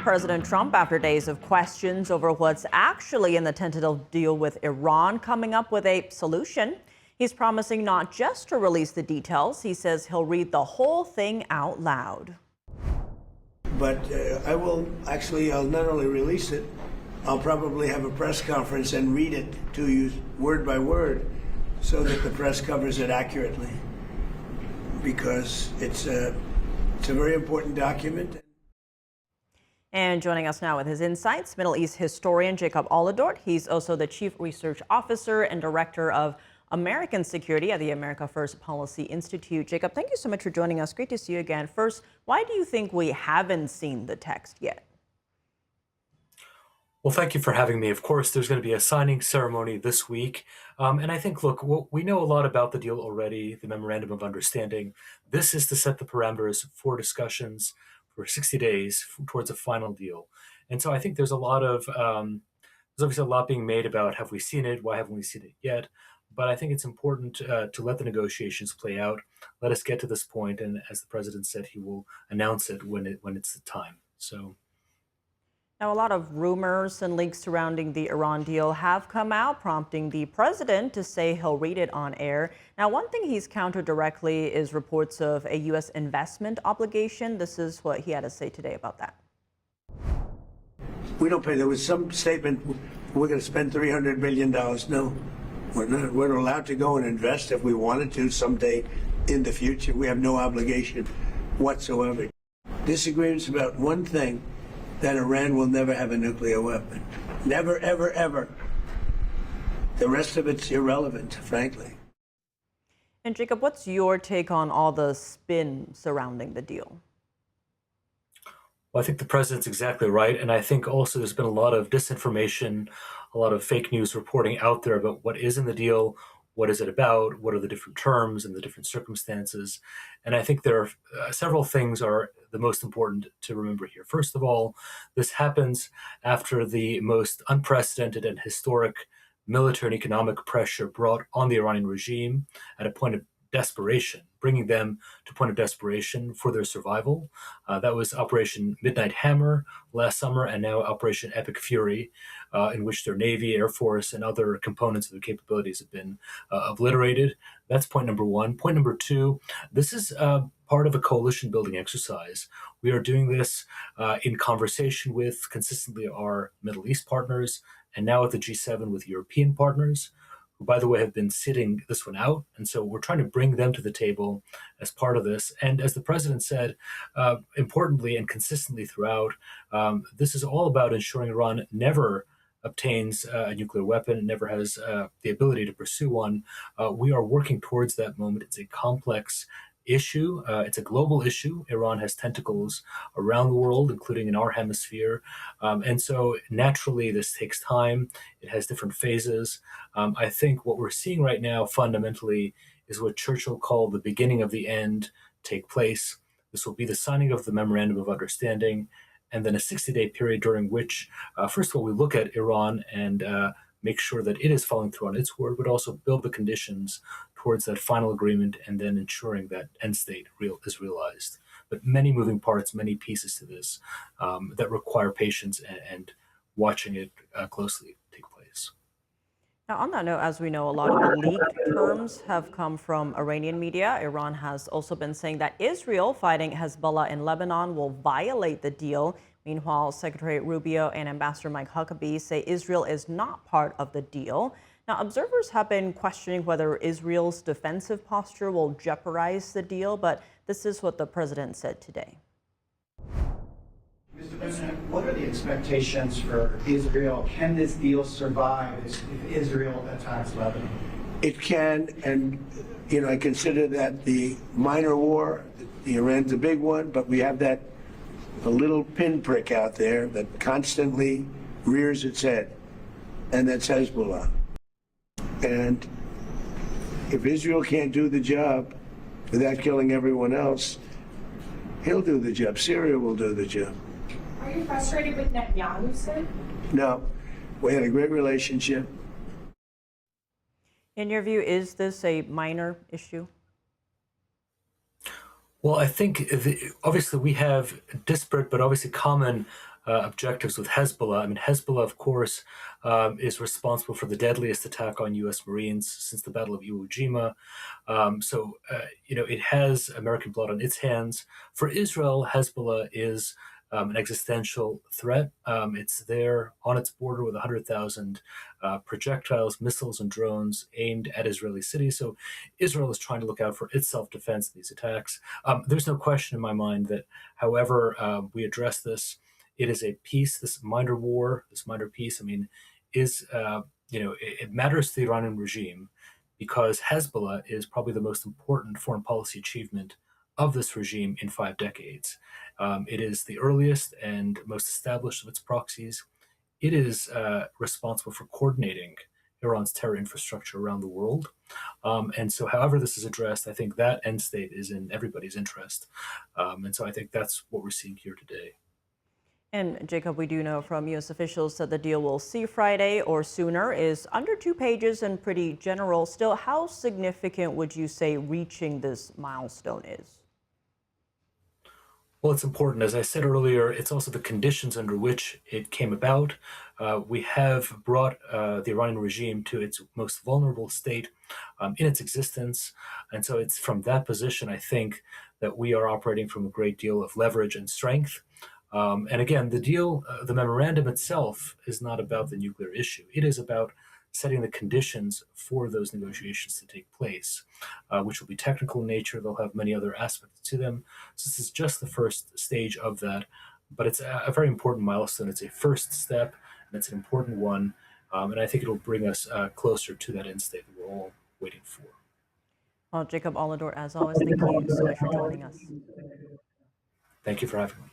President Trump, after days of questions over what's actually in the tentative deal with Iran, coming up with a solution. He's promising not just to release the details. He says he'll read the whole thing out loud. But I'll not only release it, I'll probably have a press conference and read it to you word by word so that the press covers it accurately, because it's a very important document. And joining us now with his insights, Middle East historian Jacob Olidort. He's also the Chief Research Officer and Director of American Security at the America First Policy Institute. Jacob, thank you so much for joining us. Great to see you again. First, why do you think we haven't seen the text yet? Well, thank you for having me. Of course, there's going to be a signing ceremony this week. And I think, look, we know a lot about the deal already, the Memorandum of Understanding. This is to set the parameters for discussions for 60 days towards a final deal. And so I think there's there's obviously a lot being made about, have we seen it? Why haven't we seen it yet? But I think it's important to let the negotiations play out. Let us get to this point. And as the president said, he will announce it when it's the time. So. Now, a lot of rumors and leaks surrounding the Iran deal have come out, prompting the president to say he'll read it on air. Now, one thing he's countered directly is reports of a U.S. investment obligation. This is what he had to say today about that. We don't pay. There was some statement, we're going to spend $300 million. No, we're not. We're allowed to go and invest if we wanted to someday in the future. We have no obligation whatsoever. Disagreements about one thing, that Iran will never have a nuclear weapon. Never, ever, ever. The rest of it's irrelevant, frankly. And Jacob, what's your take on all the spin surrounding the deal? Well, I think the president's exactly right. And I think also there's been a lot of disinformation, a lot of fake news reporting out there about what is in the deal, what is it about, what are the different terms and the different circumstances. And I think there are several things are the most important to remember here. First of all, this happens after the most unprecedented and historic military and economic pressure brought on the Iranian regime at a point of desperation, bringing them to a point of desperation for their survival. That was Operation Midnight Hammer last summer, and now Operation Epic Fury, in which their Navy, Air Force, and other components of their capabilities have been obliterated. That's point number one. Point number two, this is part of a coalition building exercise. We are doing this in conversation with consistently our Middle East partners, and now at the G7 with European partners, who, by the way, have been sitting this one out. And so we're trying to bring them to the table as part of this. And as the president said, importantly and consistently throughout, this is all about ensuring Iran never obtains a nuclear weapon and never has the ability to pursue one. We are working towards that moment. It's a complex issue. It's a global issue. Iran has tentacles around the world, including in our hemisphere. And so naturally, this takes time. It has different phases. I think what we're seeing right now fundamentally is what Churchill called the beginning of the end take place. This will be the signing of the Memorandum of Understanding, and then a 60-day period during which, first of all, we look at Iran and make sure that it is following through on its word, but also build the conditions towards that final agreement and then ensuring that end state is realized. But many moving parts, many pieces to this that require patience and watching it closely take place. Now, on that note, as we know, a lot of the leaked terms have come from Iranian media. Iran has also been saying that Israel fighting Hezbollah in Lebanon will violate the deal. Meanwhile, Secretary Rubio and Ambassador Mike Huckabee say Israel is not part of the deal. Now, observers have been questioning whether Israel's defensive posture will jeopardize the deal, but this is what the president said today. Mr. President, what are the expectations for Israel? Can this deal survive if Israel attacks Lebanon? It can, and I consider that the minor war. Iran's a big one, but we have that a little pinprick out there that constantly rears its head, and that's Hezbollah. And if Israel can't do the job without killing everyone else, he'll do the job. Syria will do the job. Are you frustrated with Netanyahu, sir? No. We had a great relationship. In your view, is this a minor issue? Well, I think obviously we have disparate but obviously common objectives with Hezbollah. I mean, Hezbollah, of course, is responsible for the deadliest attack on U.S. Marines since the Battle of Iwo Jima. It has American blood on its hands. For Israel, Hezbollah is an existential threat. It's there on its border with 100,000 projectiles, missiles, and drones aimed at Israeli cities. So Israel is trying to look out for its self-defense in these attacks. There's no question in my mind that, however we address this, it is a peace, this minor war, this minor peace. I mean, it matters to the Iranian regime because Hezbollah is probably the most important foreign policy achievement of this regime in 5 decades. It is the earliest and most established of its proxies. It is responsible for coordinating Iran's terror infrastructure around the world. And so, however this is addressed, I think that end state is in everybody's interest. And so I think that's what we're seeing here today. And Jacob, we do know from U.S. officials that the deal we'll see Friday or sooner is under 2 pages and pretty general. Still, how significant would you say reaching this milestone is? Well, it's important. As I said earlier, it's also the conditions under which it came about. We have brought the Iranian regime to its most vulnerable state in its existence. And so it's from that position, I think, that we are operating from a great deal of leverage and strength. And again, the deal, the memorandum itself is not about the nuclear issue. It is about setting the conditions for those negotiations to take place, which will be technical in nature. They'll have many other aspects to them. So this is just the first stage of that, but it's a very important milestone. It's a first step, and it's an important one. And I think it'll bring us closer to that end state that we're all waiting for. Well, Jacob Olidort, as always, thank you so much for joining us. Thank you for having me.